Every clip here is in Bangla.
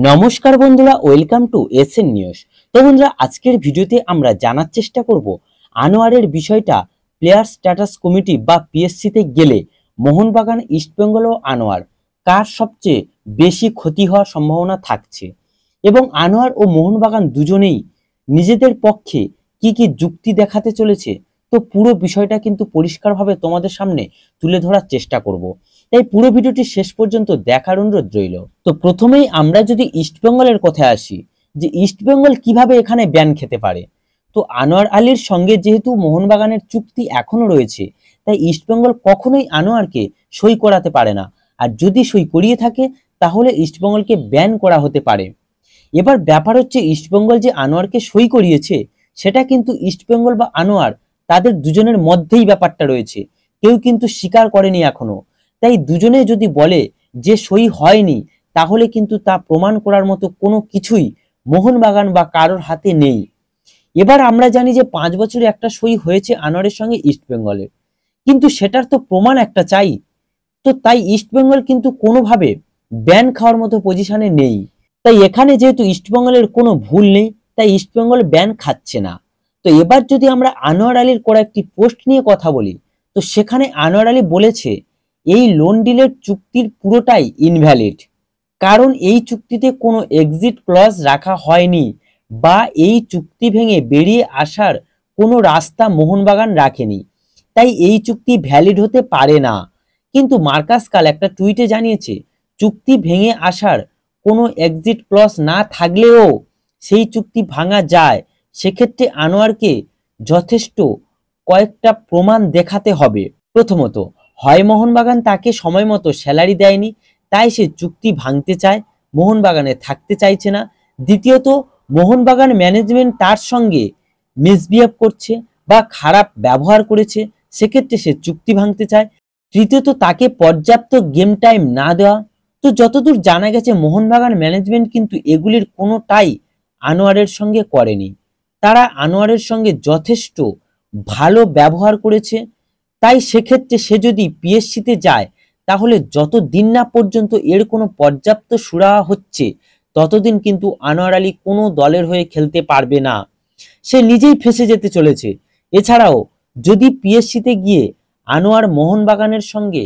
নমস্কার বন্ধুরা, ওয়েলকাম টু এসএন নিউজ। তো বন্ধুরা, আজকের ভিডিওতে আমরা জানার চেষ্টা করব আনোয়ারের বিষয়টা। প্লেয়ার স্ট্যাটাস কমিটি বা পিএসসিতে গেলে মোহনবাগান, ইস্টবেঙ্গল ও আনোয়ার কার সবচেয়ে বেশি ক্ষতি হওয়ার সম্ভাবনা থাকছে, এবং আনোয়ার ও মোহনবাগান দুজনেই নিজেদের পক্ষে কি কি যুক্তি দেখাতে চলেছে। তো পুরো বিষয়টা কিন্তু পরিষ্কারভাবে তোমাদের সামনে তুলে ধরার চেষ্টা করব, তাই পুরো ভিডিওটি শেষ পর্যন্ত দেখার অনুরোধ রইল। তো প্রথমেই আমরা যদি ইস্টবেঙ্গলের কথায় আসি, যে ইস্টবেঙ্গল কিভাবে এখানে ব্যান খেতে পারে। তো আনোয়ার আলীর সঙ্গে যেহেতু মোহনবাগানের চুক্তি এখনো রয়েছে, তাই ইস্টবেঙ্গল কখনোই আনোয়ারকে সই করাতে পারে না। আর যদি সই করিয়ে থাকে তাহলে ইস্টবেঙ্গলকে ব্যান করা হতে পারে। এবার ব্যাপার হচ্ছে, ইস্টবেঙ্গল যে আনোয়ারকে সই করিয়েছে সেটা কিন্তু ইস্টবেঙ্গল বা আনোয়ার তাদের দুজনের মধ্যেই ব্যাপারটা রয়েছে, কেউ কিন্তু স্বীকার করেনি এখনো। তাই দুজনে যদি বলে যে সই হয়নি, তাহলে কিন্তু তা প্রমাণ করার মতো কোনো কিছুই মোহনবাগান বা কারোর হাতে নেই। এবার আমরা জানি যে 5 বছরে একটা সই হয়েছে আনোয়ারের সঙ্গে ইস্টবেঙ্গলের, কিন্তু সেটার তো প্রমাণ একটা চাই। তো তাই ইস্টবেঙ্গল কিন্তু কোনোভাবে ব্যান খাওয়ার মতো পজিশনে নেই। তাই এখানে যেহেতু ইস্টবেঙ্গলের কোনো ভুল নেই, তাই ইস্টবেঙ্গল ব্যান খাচ্ছে না। তো এবার যদি আমরা আনোয়ার আলীর করা একটি পোস্ট নিয়ে কথা বলি, তো সেখানে আনোয়ার আলী বলেছে এই লোন ডিলের চুক্তির পুরোটাই ইনভ্যালিড, কারণ এই চুক্তিতে কোনো এক্সিট ক্লজ রাখা হয়নি, বা এই চুক্তি ভেঙে বেরিয়ে আসার কোনো রাস্তা মোহনবাগান রাখেনি, তাই এই চুক্তি ভ্যালিড হতে পারে না। কিন্তু মার্কাস কাল একটা টুইটে জানিয়েছে চুক্তি ভেঙে আসার কোনো এক্সিট ক্লজ না থাকলেও সেই চুক্তি ভাঙা যায়। সেক্ষেত্রে আনোয়ারকে যথেষ্ট কয়েকটা প্রমাণ দেখাতে হবে। প্রথমত, হয় মোহনবাগান তাকে সময় মতো স্যালারি দেয়নি, তাই সে চুক্তি ভাঙতে চায়, মোহনবাগানে থাকতে চাইছে না। দ্বিতীয়ত, মোহনবাগান ম্যানেজমেন্ট তার সঙ্গে মিসবিহেভ করছে বা খারাপ ব্যবহার করেছে, সেক্ষেত্রে সে চুক্তি ভাঙতে চায়। তৃতীয়ত, তাকে পর্যাপ্ত গেম টাইম না দেওয়া। তো যতদূর জানা গেছে মোহনবাগান ম্যানেজমেন্ট কিন্তু এগুলির কোনোটাই আনোয়ারের সঙ্গে করেনি। তারা আনোয়ারের সঙ্গে যথেষ্ট ভালো ব্যবহার করেছে। তাই সেক্ষেত্রে সে যদি পিএসসিতে যায়, তাহলে যতদিন না পর্যন্ত এর কোনো পর্যাপ্ত সুরাহা হচ্ছে, ততদিন কিন্তু আনোয়ার আলী কোনো দলের হয়ে খেলতে পারবে না, সে নিজেই ফেঁসে যেতে চলেছে। এছাড়াও যদি পিএসসিতে গিয়ে আনোয়ার মোহনবাগানের সঙ্গে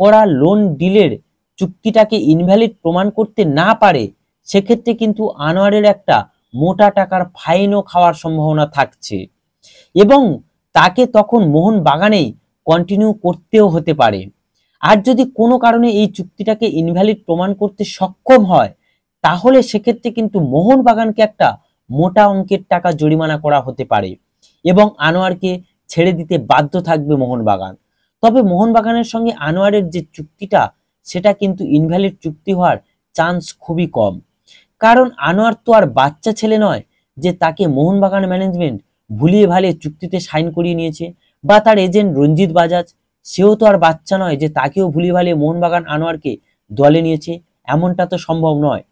করা লোন ডিলের চুক্তিটাকে ইনভ্যালিড প্রমাণ করতে না পারে, সেক্ষেত্রে কিন্তু আনোয়ারের একটা মোটা টাকার ফাইনও খাওয়ার সম্ভাবনা থাকছে, এবং তাকে তখন মোহনবাগানেই কন্টিনিউ করতেও হতে পারে। আর যদি কোনো কারণে এই চুক্তিটাকে ইনভ্যালিড প্রমাণ করতে সক্ষম হয়, তাহলে সেক্ষেত্রে কিন্তু মোহনবাগানকে একটা মোটা অঙ্কের টাকা জরিমানা করা হতে পারে, এবং আনোয়ারকে ছেড়ে দিতে বাধ্য থাকবে মোহনবাগান। তবে মোহনবাগানের সঙ্গে আনোয়ারের যে চুক্তিটা, সেটা কিন্তু ইনভ্যালিড চুক্তি হওয়ার চান্স খুবই কম, কারণ আনোয়ার তো আর বাচ্চা ছেলে নয় যে তাকে মোহনবাগান ম্যানেজমেন্ট ভুলিয়ে ভালিয়ে চুক্তিতে সাইন করিয়ে নিয়েছে, বা তার এজেন্ট রঞ্জিত বাজাজ, সেও তো আর বাচ্চা নয় যে তাকেও ভুলিয়ে ভালিয়ে মোহনবাগান আনোয়ারকে দলে নিয়েছে, এমনটা তো সম্ভব নয়।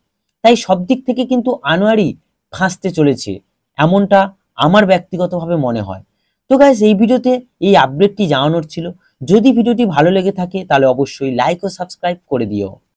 তাই সব দিক থেকে কিন্তু আনোয়ারই ফাঁসতে চলেছে, এমনটা আমার ব্যক্তিগতভাবে মনে হয়। তো গাইস, এই ভিডিওতে এই আপডেটটি জানানোর ছিল। যদি ভিডিওটি ভালো লেগে থাকে তাহলে অবশ্যই লাইক ও সাবস্ক্রাইব করে দিও।